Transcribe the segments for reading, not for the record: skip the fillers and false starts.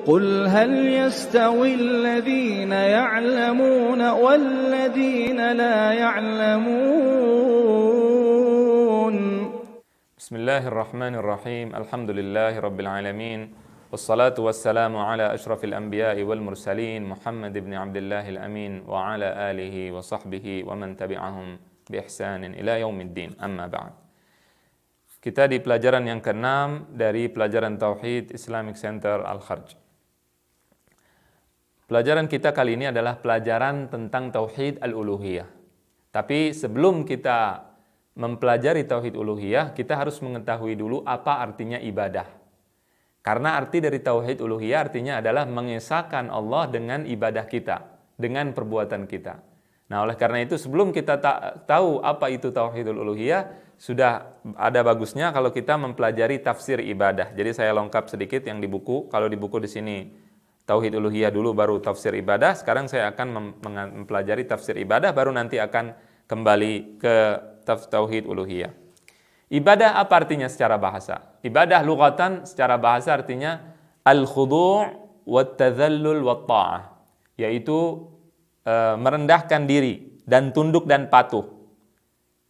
قل هل يستوي الذين يعلمون والذين لا يعلمون. بسم الله الرحمن الرحيم. الحمد لله رب العالمين، والصلاة والسلام على أشرف الأنبياء والمرسلين محمد بن عبد الله الأمين وعلى آله وصحبه ومن تبعهم بإحسان إلى يوم الدين. أما بعد. Kita di pelajaran yang ke-6 dari pelajaran Tauhid Islamic Center Al-Kharj. Pelajaran kita kali ini adalah pelajaran tentang Tauhid Al-Uluhiyah. Tapi sebelum kita mempelajari Tauhid Uluhiyah, kita harus mengetahui dulu apa artinya ibadah. Karena arti dari Tauhid Uluhiyah artinya adalah mengesahkan Allah dengan ibadah kita, dengan perbuatan kita. Nah, oleh karena itu sebelum kita tahu apa itu Tauhidul Uluhiyah, sudah ada bagusnya kalau kita mempelajari tafsir ibadah. Jadi saya lengkap sedikit yang di buku. Kalau di buku di sini Tauhid Uluhiyah dulu baru tafsir ibadah. Sekarang saya akan mempelajari tafsir ibadah, baru nanti akan kembali ke Tauhid Uluhiyah. Ibadah apa artinya secara bahasa? Ibadah lughatan secara bahasa artinya al-khudu' wat-tadhallul wat-ta'ah, yaitu merendahkan diri dan tunduk dan patuh.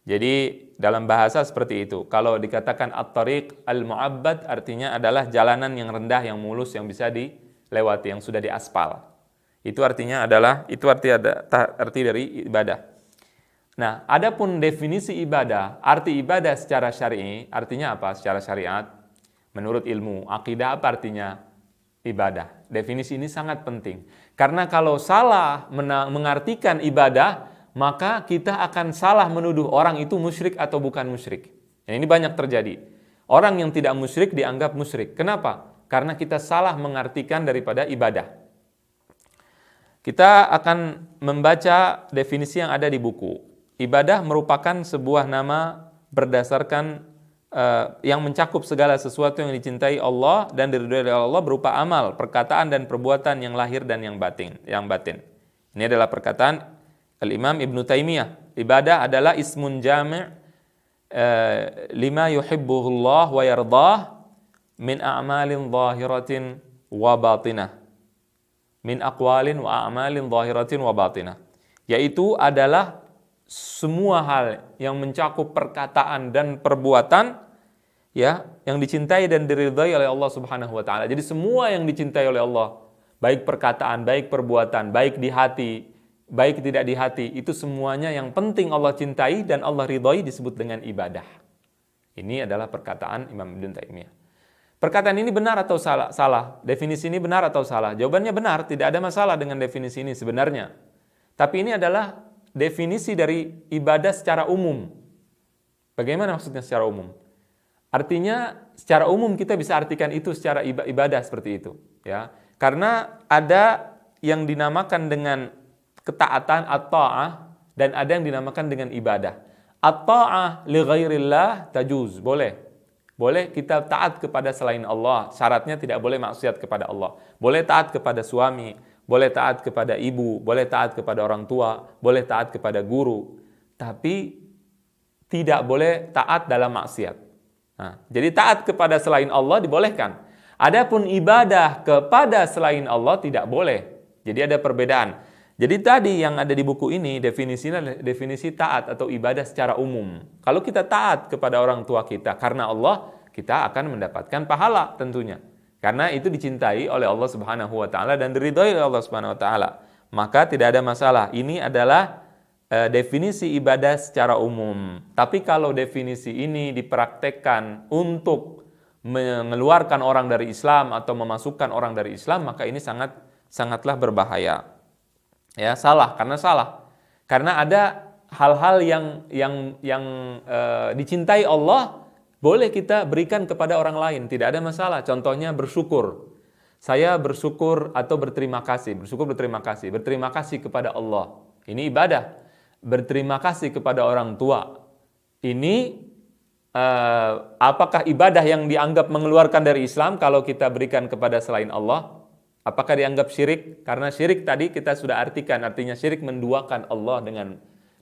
Jadi dalam bahasa seperti itu. Kalau dikatakan at-tariq al-mu'abbad artinya adalah jalanan yang rendah, yang mulus, yang bisa dilewati, yang sudah diaspal. Itu artinya adalah arti dari ibadah. Nah, adapun definisi ibadah, arti ibadah secara syar'i artinya apa? Secara syariat, menurut ilmu akidah apa artinya ibadah? Definisi ini sangat penting. Karena kalau salah mengartikan ibadah, maka kita akan salah menuduh orang itu musyrik atau bukan musyrik. Ini banyak terjadi. Orang yang tidak musyrik dianggap musyrik. Kenapa? Karena kita salah mengartikan daripada ibadah. Kita akan membaca definisi yang ada di buku. Ibadah merupakan sebuah nama berdasarkan yang mencakup segala sesuatu yang dicintai Allah dan diridhoi oleh Allah berupa amal, perkataan dan perbuatan yang lahir dan yang batin. Ini adalah perkataan Al-Imam Ibnu Taimiyah. Ibadah adalah ismun jami' lima yuhibbuhullah wa yardah min a'malin zahiratin wa batinah. Min aqwalin wa a'malin zahiratin wa batinah. Yaitu adalah semua hal yang mencakup perkataan dan perbuatan ya yang dicintai dan diridhai oleh Allah Subhanahu wa taala. Jadi semua yang dicintai oleh Allah, baik perkataan, baik perbuatan, baik di hati, baik tidak di hati, itu semuanya yang penting Allah cintai dan Allah ridhai disebut dengan ibadah. Ini adalah perkataan Imam Ibnu Taimiyah. Perkataan ini benar atau salah? Salah. Definisi ini benar atau salah? Jawabannya benar, tidak ada masalah dengan definisi ini sebenarnya. Tapi ini adalah definisi dari ibadah secara umum. Bagaimana maksudnya secara umum? Artinya secara umum kita bisa artikan itu secara ibadah seperti itu, ya. Karena ada yang dinamakan dengan ketaatan at-ta'ah dan ada yang dinamakan dengan ibadah. At-ta'ah li ghairillah tajuz, boleh. Boleh kita taat kepada selain Allah, syaratnya tidak boleh maksiat kepada Allah. Boleh taat kepada suami, boleh taat kepada ibu, boleh taat kepada orang tua, boleh taat kepada guru, tapi tidak boleh taat dalam maksiat. Nah, jadi taat kepada selain Allah dibolehkan. Adapun ibadah kepada selain Allah tidak boleh. Jadi ada perbedaan. Jadi tadi yang ada di buku ini definisinya definisi taat atau ibadah secara umum. Kalau kita taat kepada orang tua kita karena Allah, kita akan mendapatkan pahala tentunya. Karena itu dicintai oleh Allah Subhanahu wa taala dan diridhai oleh Allah Subhanahu wa taala. Maka tidak ada masalah. Ini adalah definisi ibadah secara umum. Tapi kalau definisi ini dipraktekkan untuk mengeluarkan orang dari Islam atau memasukkan orang dari Islam, maka ini sangatlah berbahaya. Ya, salah karena salah. Karena ada hal-hal yang dicintai Allah boleh kita berikan kepada orang lain, tidak ada masalah. Contohnya bersyukur. Saya bersyukur atau berterima kasih. Berterima kasih kepada Allah. Ini ibadah. Berterima kasih kepada orang tua. Ini apakah ibadah yang dianggap mengeluarkan dari Islam kalau kita berikan kepada selain Allah? Apakah dianggap syirik? Karena syirik tadi kita sudah artikan, artinya syirik menduakan Allah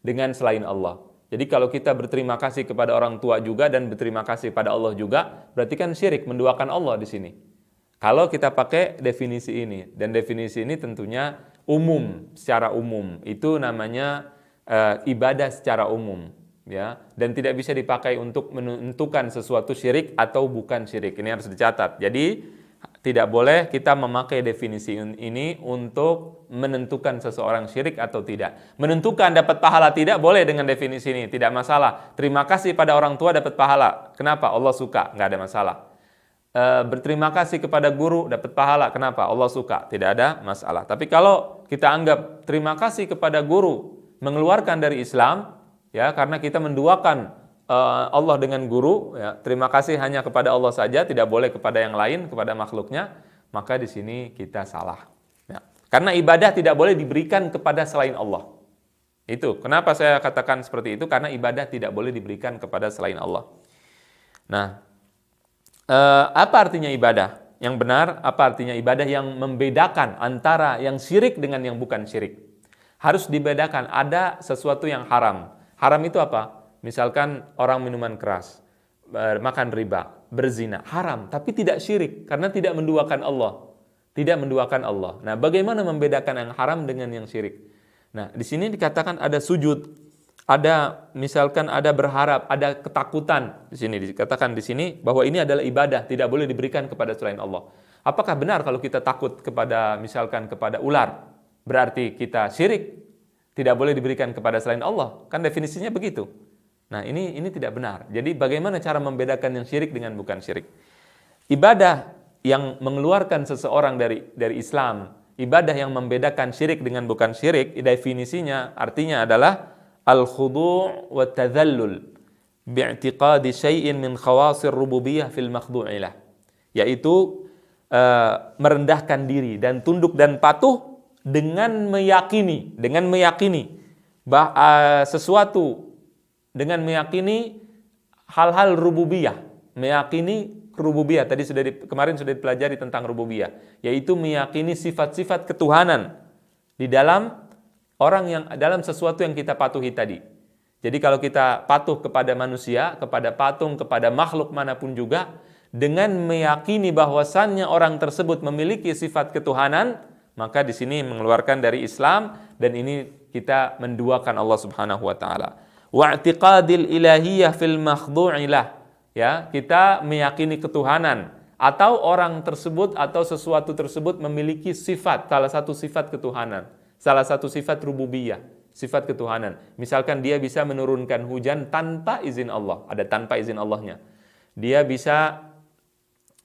dengan selain Allah. Jadi kalau kita berterima kasih kepada orang tua juga dan berterima kasih pada Allah juga, berarti kan syirik menduakan Allah di sini. Kalau kita pakai definisi ini, dan definisi ini tentunya umum, secara umum, itu namanya ibadah secara umum, ya, dan tidak bisa dipakai untuk menentukan sesuatu syirik atau bukan syirik. Ini harus dicatat. Jadi tidak boleh kita memakai definisi ini untuk menentukan seseorang syirik atau tidak. Menentukan dapat pahala tidak boleh dengan definisi ini, tidak masalah. Terima kasih pada orang tua dapat pahala. Kenapa? Allah suka, nggak ada masalah. Berterima kasih kepada guru dapat pahala. Kenapa? Allah suka, tidak ada masalah. Tapi kalau kita anggap terima kasih kepada guru mengeluarkan dari Islam, ya, karena kita menduakan Allah dengan guru, ya, terima kasih hanya kepada Allah saja, tidak boleh kepada yang lain, kepada makhluknya, maka di sini kita salah. Ya. Karena ibadah tidak boleh diberikan kepada selain Allah. Itu kenapa saya katakan seperti itu, karena ibadah tidak boleh diberikan kepada selain Allah. Nah, apa artinya ibadah? Yang benar, apa artinya ibadah yang membedakan antara yang syirik dengan yang bukan syirik? Harus dibedakan, ada sesuatu yang haram. Haram itu apa? Misalkan orang minuman keras, makan riba, berzina, haram, tapi tidak syirik karena tidak menduakan Allah. Tidak menduakan Allah. Nah, bagaimana membedakan yang haram dengan yang syirik? Nah, di sini dikatakan ada sujud, ada misalkan ada berharap, ada ketakutan. Di sini dikatakan di sini bahwa ini adalah ibadah, tidak boleh diberikan kepada selain Allah. Apakah benar kalau kita takut kepada misalkan kepada ular, berarti kita syirik? Tidak boleh diberikan kepada selain Allah. Kan definisinya begitu. Nah, ini tidak benar. Jadi bagaimana cara membedakan yang syirik dengan bukan syirik? Ibadah yang mengeluarkan seseorang dari Islam, ibadah yang membedakan syirik dengan bukan syirik, definisinya artinya adalah al-khudu' wa tadhallul bi'tiqadi syai'in min khawasir rububiyah fil makhdu'i lah. Yaitu merendahkan diri dan tunduk dan patuh dengan meyakini sesuatu, dengan meyakini hal-hal rububiyah, meyakini rububiyah. Tadi kemarin sudah dipelajari tentang rububiyah, yaitu meyakini sifat-sifat ketuhanan di dalam dalam sesuatu yang kita patuhi tadi. Jadi kalau kita patuh kepada manusia, kepada patung, kepada makhluk manapun juga, dengan meyakini bahwasannya orang tersebut memiliki sifat ketuhanan, maka di sini mengeluarkan dari Islam, dan ini kita menduakan Allah Subhanahu wa taala. Wa'tiqadil ilahiyah fil makhdu'i lah. Ya, kita meyakini ketuhanan atau orang tersebut atau sesuatu tersebut memiliki sifat, salah satu sifat ketuhanan, salah satu sifat rububiyah, sifat ketuhanan. Misalkan dia bisa menurunkan hujan tanpa izin Allah, ada tanpa izin Allahnya. Dia bisa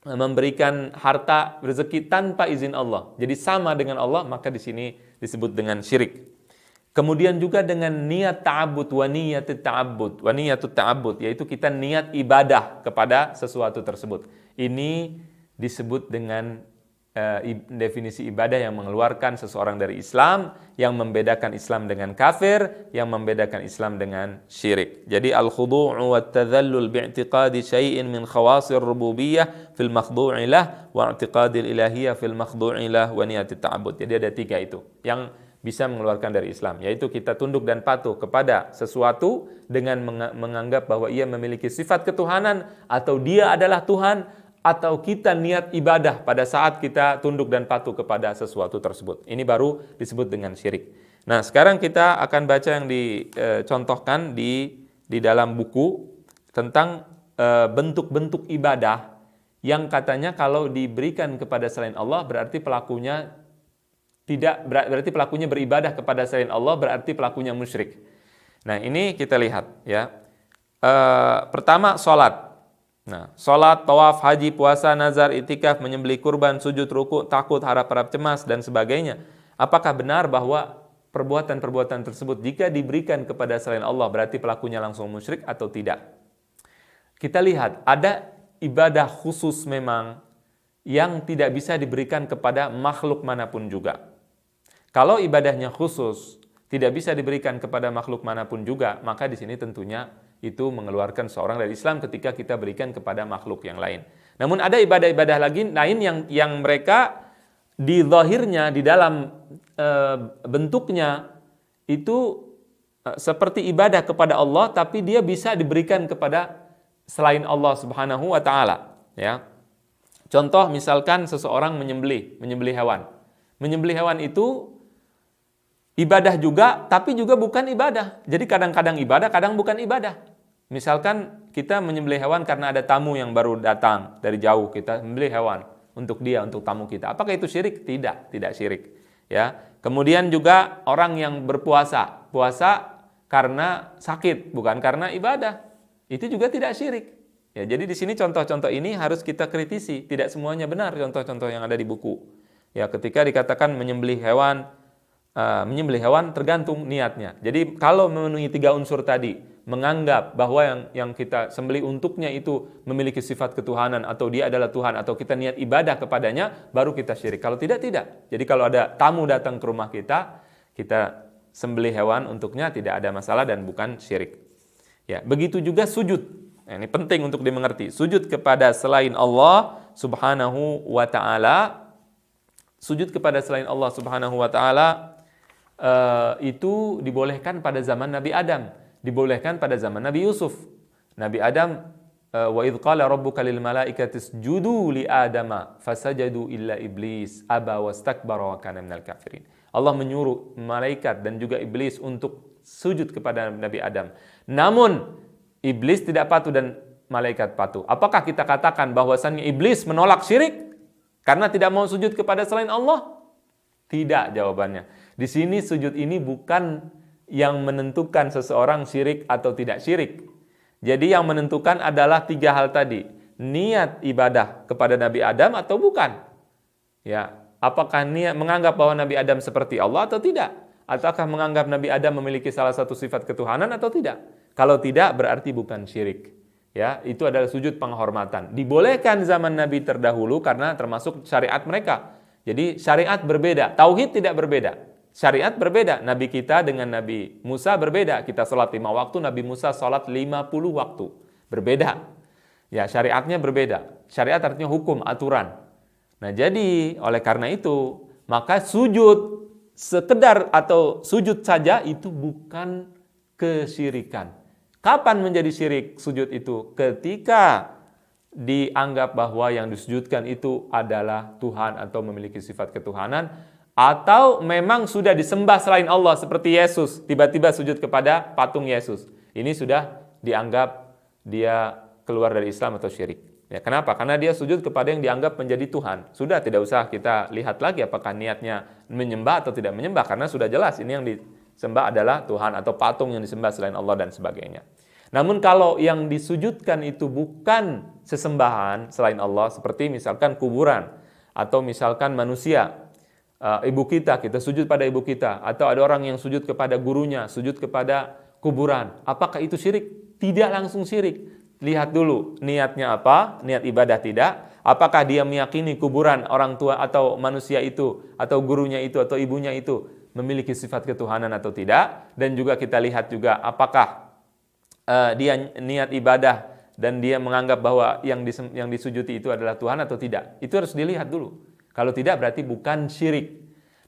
memberikan harta rezeki tanpa izin Allah. Jadi sama dengan Allah, maka di sini disebut dengan syirik. Kemudian juga dengan niat ta'abbud wa niyatut ta'abbud. Wa niyatut ta'abbud, yaitu kita niat ibadah kepada sesuatu tersebut. Ini disebut dengan definisi ibadah yang mengeluarkan seseorang dari Islam, yang membedakan Islam dengan kafir, yang membedakan Islam dengan syirik. Jadi al-khudu' wa tadhallul bi'tiqadi syai'in min khawasir rububiyyah fil makhdu'i lah wa i'tiqadil ilahiyah fil makhdu'i lah wa niyatit ta'abbud. Jadi ada 3 itu yang bisa mengeluarkan dari Islam, yaitu kita tunduk dan patuh kepada sesuatu dengan menganggap bahwa ia memiliki sifat ketuhanan atau dia adalah Tuhan, atau kita niat ibadah pada saat kita tunduk dan patuh kepada sesuatu tersebut. Ini baru disebut dengan syirik. Nah, sekarang kita akan baca yang dicontohkan di dalam buku tentang bentuk-bentuk ibadah yang katanya kalau diberikan kepada selain Allah berarti pelakunya beribadah kepada selain Allah, berarti pelakunya musyrik. Nah, ini kita lihat ya. Pertama, sholat. Nah, sholat, tawaf, haji, puasa, nazar, itikaf, menyembelih kurban, sujud, ruku, takut, harap-harap cemas, dan sebagainya. Apakah benar bahwa perbuatan-perbuatan tersebut jika diberikan kepada selain Allah berarti pelakunya langsung musyrik atau tidak? Kita lihat, ada ibadah khusus memang yang tidak bisa diberikan kepada makhluk manapun juga. Kalau ibadahnya khusus, tidak bisa diberikan kepada makhluk manapun juga, maka di sini tentunya itu mengeluarkan seorang dari Islam ketika kita berikan kepada makhluk yang lain. Namun ada ibadah-ibadah lain yang mereka di zahirnya, di dalam bentuknya itu seperti ibadah kepada Allah, tapi dia bisa diberikan kepada selain Allah Subhanahu wa taala, ya. Contoh misalkan seseorang menyembelih hewan. Menyembelih hewan itu ibadah juga, tapi juga bukan ibadah. Jadi kadang-kadang ibadah, kadang bukan ibadah. Misalkan kita menyembelih hewan karena ada tamu yang baru datang dari jauh, kita menyembelih hewan untuk dia, untuk tamu kita. Apakah itu syirik? Tidak syirik. Ya. Kemudian juga orang yang berpuasa, puasa karena sakit, bukan karena ibadah. Itu juga tidak syirik. Ya, jadi di sini contoh-contoh ini harus kita kritisi. Tidak semuanya benar contoh-contoh yang ada di buku. Ya, ketika dikatakan menyembelih hewan tergantung niatnya. Jadi kalau memenuhi 3 unsur tadi, menganggap bahwa yang kita sembelih untuknya itu memiliki sifat ketuhanan atau dia adalah Tuhan atau kita niat ibadah kepadanya, baru kita syirik. Kalau tidak. Jadi kalau ada tamu datang ke rumah kita sembelih hewan untuknya, tidak ada masalah dan bukan syirik. Ya, begitu juga sujud. Nah, ini penting untuk dimengerti. Sujud kepada selain Allah Subhanahu wa taala. Sujud kepada selain Allah Subhanahu wa taala itu dibolehkan pada zaman Nabi Adam, dibolehkan pada zaman Nabi Yusuf. Nabi Adam, wa idz qala rabbuka lil malaikati isjudu li adama fasajadu illa iblis aba wastakbara wa kana minal kafirin. Allah menyuruh malaikat dan juga iblis untuk sujud kepada Nabi Adam. Namun iblis tidak patuh dan malaikat patuh. Apakah kita katakan bahwasannya iblis menolak syirik karena tidak mau sujud kepada selain Allah? Tidak jawabannya. Di sini sujud ini bukan yang menentukan seseorang syirik atau tidak syirik. Jadi yang menentukan adalah 3 hal tadi. Niat ibadah kepada Nabi Adam atau bukan? Ya, apakah niat menganggap bahwa Nabi Adam seperti Allah atau tidak? Ataukah menganggap Nabi Adam memiliki salah satu sifat ketuhanan atau tidak? Kalau tidak berarti bukan syirik. Ya, itu adalah sujud penghormatan. Dibolehkan zaman Nabi terdahulu karena termasuk syariat mereka. Jadi syariat berbeda, tauhid tidak berbeda. Syariat berbeda. Nabi kita dengan Nabi Musa berbeda. Kita sholat 5 waktu, Nabi Musa sholat 50 waktu. Berbeda. Ya, syariatnya berbeda. Syariat artinya hukum, aturan. Nah, jadi oleh karena itu, maka sujud sekedar atau sujud saja itu bukan kesyirikan. Kapan menjadi syirik sujud itu? Ketika dianggap bahwa yang disujudkan itu adalah Tuhan atau memiliki sifat ketuhanan, atau memang sudah disembah selain Allah seperti Yesus, tiba-tiba sujud kepada patung Yesus. Ini sudah dianggap dia keluar dari Islam atau syirik. Ya, kenapa? Karena dia sujud kepada yang dianggap menjadi Tuhan. Sudah tidak usah kita lihat lagi apakah niatnya menyembah atau tidak menyembah, karena sudah jelas ini yang disembah adalah Tuhan atau patung yang disembah selain Allah dan sebagainya. Namun kalau yang disujudkan itu bukan sesembahan selain Allah, seperti misalkan kuburan atau misalkan manusia, ibu kita sujud pada ibu kita, atau ada orang yang sujud kepada gurunya, sujud kepada kuburan, apakah itu syirik? Tidak langsung syirik. Lihat dulu niatnya apa, niat ibadah tidak. Apakah dia meyakini kuburan orang tua atau manusia itu, atau gurunya itu, atau ibunya itu memiliki sifat ketuhanan atau tidak. Dan juga kita lihat juga apakah dia niat ibadah dan dia menganggap bahwa yang disujuti itu adalah Tuhan atau tidak. Itu harus dilihat dulu. Kalau tidak berarti bukan syirik.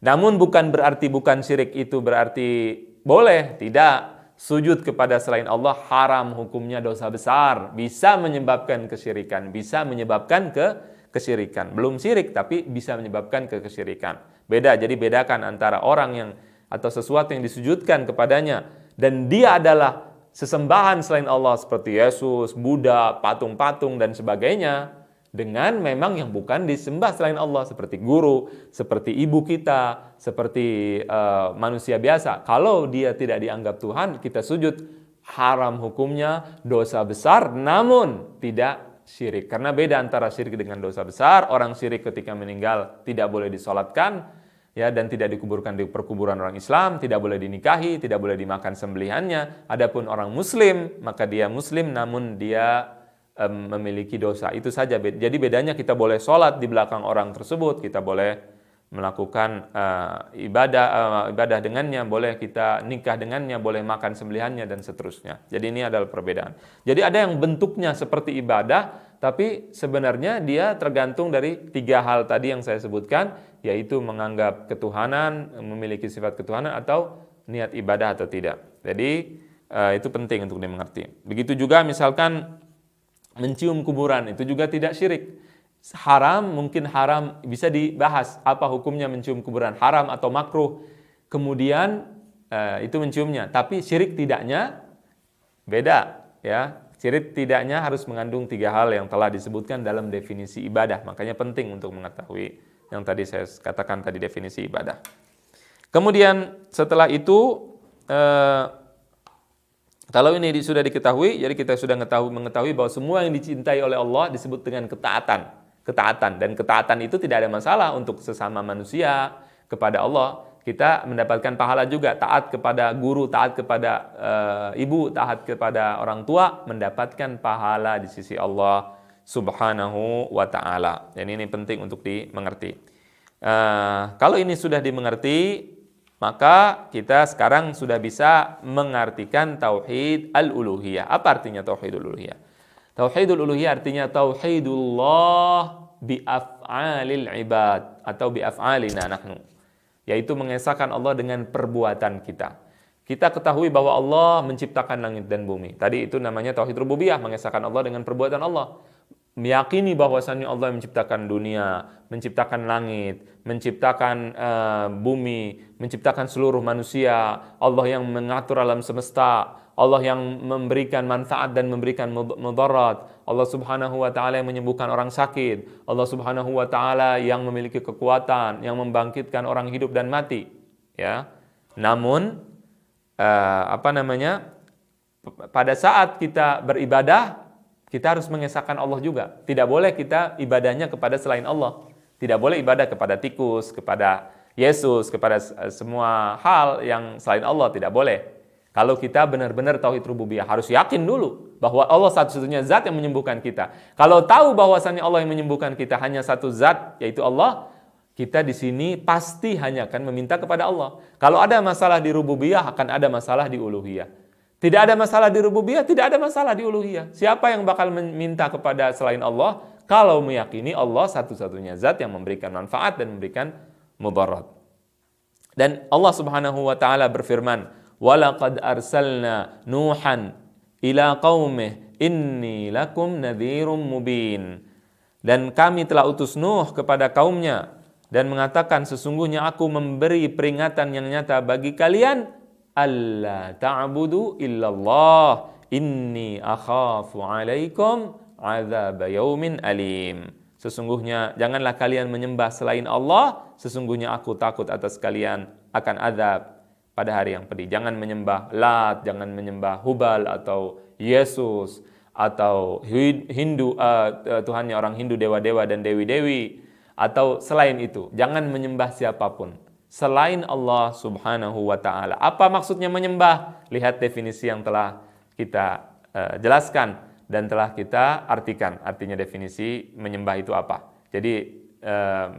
Namun bukan berarti bukan syirik itu berarti boleh, tidak. Sujud kepada selain Allah haram, hukumnya dosa besar, bisa menyebabkan kesyirikan, bisa menyebabkan kesyirikan. Belum syirik tapi bisa menyebabkan kesyirikan. Beda, jadi bedakan antara orang yang atau sesuatu yang disujudkan kepadanya dan dia adalah sesembahan selain Allah seperti Yesus, Buddha, patung-patung dan sebagainya, dengan memang yang bukan disembah selain Allah seperti guru, seperti ibu kita, seperti manusia biasa. Kalau dia tidak dianggap Tuhan, kita sujud, haram hukumnya, dosa besar, namun tidak syirik. Karena beda antara syirik dengan dosa besar. Orang syirik ketika meninggal tidak boleh disolatkan, ya, dan tidak dikuburkan di perkuburan orang Islam, tidak boleh dinikahi, tidak boleh dimakan sembelihannya. Adapun orang Muslim, maka dia Muslim namun dia memiliki dosa. Itu saja. Jadi bedanya kita boleh sholat di belakang orang tersebut, kita boleh melakukan ibadah dengannya, boleh kita nikah dengannya, boleh makan sembelihannya dan seterusnya. Jadi ini adalah perbedaan. Jadi ada yang bentuknya seperti ibadah, tapi sebenarnya dia tergantung dari 3 hal tadi yang saya sebutkan, yaitu menganggap ketuhanan, memiliki sifat ketuhanan, atau niat ibadah atau tidak. Jadi itu penting untuk dimengerti. Begitu juga misalkan mencium kuburan, itu juga tidak syirik. haram, mungkin haram bisa dibahas apa hukumnya mencium kuburan, haram atau makruh. Kemudian itu menciumnya, tapi syirik tidaknya beda, ya. Syirik tidaknya harus mengandung 3 hal yang telah disebutkan dalam definisi ibadah. Makanya penting untuk mengetahui yang tadi saya katakan tadi, definisi ibadah. Kemudian setelah itu kalau ini sudah diketahui, jadi kita sudah mengetahui bahwa semua yang dicintai oleh Allah disebut dengan ketaatan. Dan ketaatan itu tidak ada masalah untuk sesama manusia kepada Allah. Kita mendapatkan pahala juga, taat kepada guru, taat kepada ibu, taat kepada orang tua, mendapatkan pahala di sisi Allah Subhanahu wa ta'ala. Dan ini penting untuk dimengerti. Kalau ini sudah dimengerti, maka kita sekarang sudah bisa mengartikan tauhid al-uluhiyah. Apa artinya tauhid al-uluhiyah? Tauhidul uluhiyah artinya tauhidullah bi af'alil ibad atau bi af'alina nahnu, yaitu mengesahkan Allah dengan perbuatan kita. Kita ketahui bahwa Allah menciptakan langit dan bumi. Tadi itu namanya tauhid rububiyah, mengesahkan Allah dengan perbuatan Allah. Meyakini bahwasannya Allah yang menciptakan dunia, menciptakan langit, menciptakan bumi, menciptakan seluruh manusia, Allah yang mengatur alam semesta, Allah yang memberikan manfaat dan memberikan mudarat, Allah Subhanahu wa ta'ala yang menyembuhkan orang sakit, Allah Subhanahu wa ta'ala yang memiliki kekuatan, yang membangkitkan orang hidup dan mati, ya. Namun pada saat kita beribadah, kita harus mengesahkan Allah juga. Tidak boleh kita ibadahnya kepada selain Allah. Tidak boleh ibadah kepada tikus, kepada Yesus, kepada semua hal yang selain Allah. Tidak boleh. Kalau kita benar-benar tauhid rububiyah, harus yakin dulu bahwa Allah satu-satunya zat yang menyembuhkan kita. Kalau tahu bahwasannya Allah yang menyembuhkan kita hanya satu zat, yaitu Allah, kita di sini pasti hanya akan meminta kepada Allah. Kalau ada masalah di rububiyah, akan ada masalah di uluhiyah. Tidak ada masalah di rububiyah, tidak ada masalah di uluhiyah. Siapa yang bakal meminta kepada selain Allah kalau meyakini Allah satu-satunya zat yang memberikan manfaat dan memberikan mudarat. Dan Allah Subhanahu wa taala berfirman, "Walaqad arsalna Nuhan ila qaumih inni lakum nadhirum mubin." Dan kami telah utus Nuh kepada kaumnya dan mengatakan, sesungguhnya aku memberi peringatan yang nyata bagi kalian, alla ta'budu illallah inni akhafu alaikum azab yaumin alim. Sesungguhnya janganlah kalian menyembah selain Allah, sesungguhnya aku takut atas kalian akan azab pada hari yang pedih. Jangan menyembah Lat, jangan menyembah Hubal atau Yesus atau Hindu, Tuhannya orang Hindu, dewa-dewa dan dewi-dewi, atau selain itu. Jangan menyembah siapapun selain Allah Subhanahu wa ta'ala. Apa maksudnya menyembah? Lihat definisi yang telah kita jelaskan dan telah kita artikan. Artinya definisi menyembah itu apa. Jadi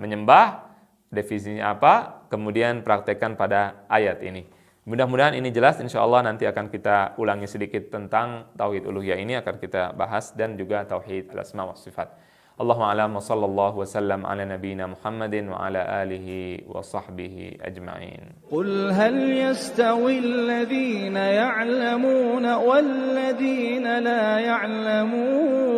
menyembah definisinya apa, kemudian praktekkan pada ayat ini. Mudah-mudahan ini jelas. Insya Allah nanti akan kita ulangi sedikit tentang tauhid uluhiyah ini, akan kita bahas, dan juga tauhid al-asma wa sifat. Allahumma a'lam wa sallallahu wa sallam ala nabiyyina Muhammadin wa ala alihi wa sahbihi ajma'in. Qul hal yastawi alladhina ya'lamuna wal ladhina la ya'lamun